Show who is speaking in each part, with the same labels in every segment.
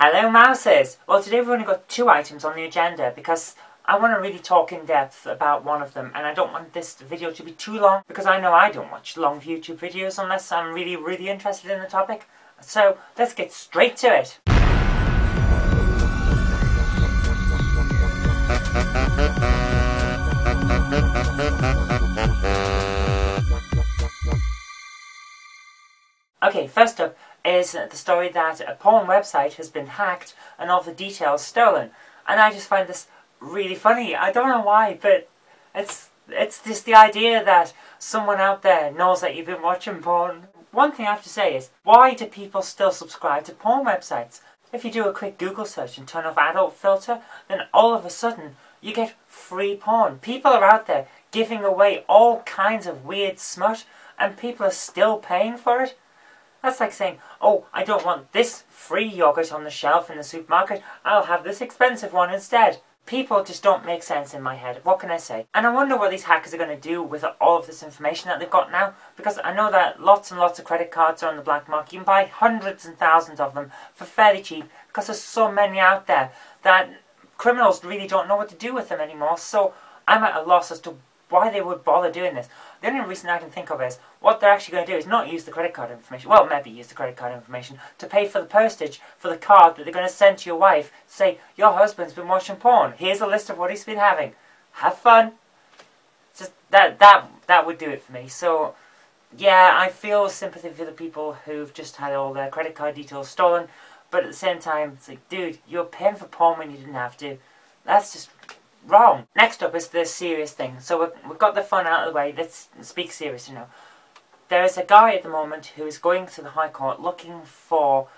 Speaker 1: Hello mouses! Well, today we've only got 2 items on the agenda because I want to really talk in depth about one of them, and I don't want this video to be too long because I know I don't watch long YouTube videos unless I'm really interested in the topic. So let's get straight to it. Okay, first up is the story that a porn website has been hacked and all the details stolen. And I just find this really funny. I don't know why, but it's just the idea that someone out there knows that you've been watching porn. One thing I have to say is, why do people still subscribe to porn websites? If you do a quick Google search and turn off adult filter, then all of a sudden you get free porn. People are out there giving away all kinds of weird smut and people are still paying for it. That's like saying, oh, I don't want this free yogurt on the shelf in the supermarket, I'll have this expensive one instead. People just don't make sense in my head, what can I say? And I wonder what these hackers are going to do with all of this information that they've got now, because I know that lots and lots of credit cards are on the black market. You can buy hundreds and thousands of them for fairly cheap, because there's so many out there that criminals really don't know what to do with them anymore. So I'm at a loss as to why they would bother doing this. The only reason I can think of is, what they're actually going to do is not use the credit card information, well, maybe use the credit card information to pay for the postage for the card that they're going to send to your wife to say, your husband's been watching porn, here's a list of what he's been having. Have fun. Just that would do it for me. So, yeah, I feel sympathy for the people who've just had all their credit card details stolen, but at the same time, it's like, dude, you're paying for porn when you didn't have to. That's just wrong. Next up is the serious thing. So we've got the fun out of the way. Let's speak serious now. There is a guy at the moment who is going to the High Court looking for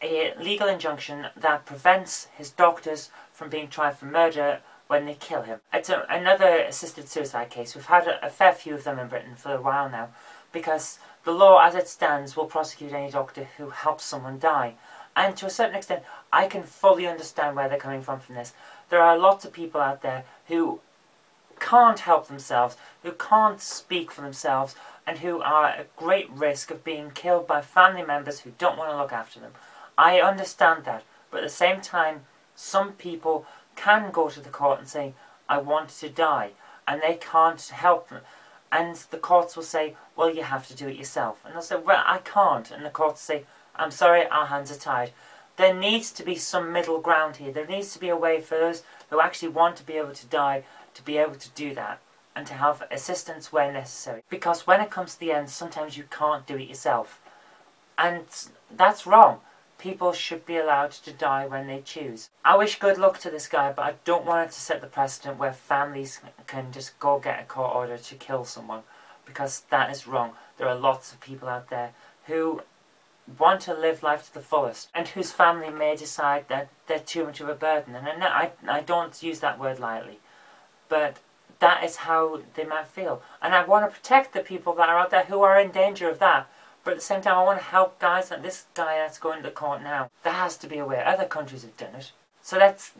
Speaker 1: a legal injunction that prevents his doctors from being tried for murder when they kill him. It's another assisted suicide case. We've had a fair few of them in Britain for a while now, because the law as it stands will prosecute any doctor who helps someone die. And to a certain extent, I can fully understand where they're coming from this. There are lots of people out there who can't help themselves, who can't speak for themselves, and who are at great risk of being killed by family members who don't want to look after them. I understand that, but at the same time, some people can go to the court and say, I want to die, and they can't help them. And the courts will say, well, you have to do it yourself. And they'll say, well, I can't. And the courts say, I'm sorry, our hands are tied. There needs to be some middle ground here. There needs to be a way for those who actually want to be able to die to be able to do that and to have assistance where necessary. Because when it comes to the end, sometimes you can't do it yourself. And that's wrong. People should be allowed to die when they choose. I wish good luck to this guy, but I don't want it to set the precedent where families can just go get a court order to kill someone, because that is wrong. There are lots of people out there who want to live life to the fullest, and whose family may decide that they're too much of a burden. And I don't use that word lightly, but that is how they might feel. And I want to protect the people that are out there who are in danger of that, but at the same time I want to help guys like this guy that's going to court now. There has to be a way. Other countries have done it. So let's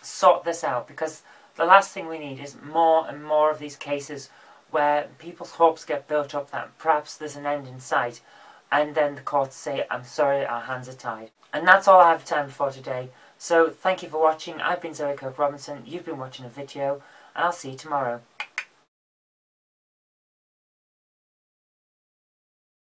Speaker 1: sort this out, because the last thing we need is more and more of these cases where people's hopes get built up that perhaps there's an end in sight, and then the courts say, I'm sorry, our hands are tied. And that's all I have time for today. So thank you for watching. I've been Kirk-Robinson. You've been watching a video, and I'll see you tomorrow.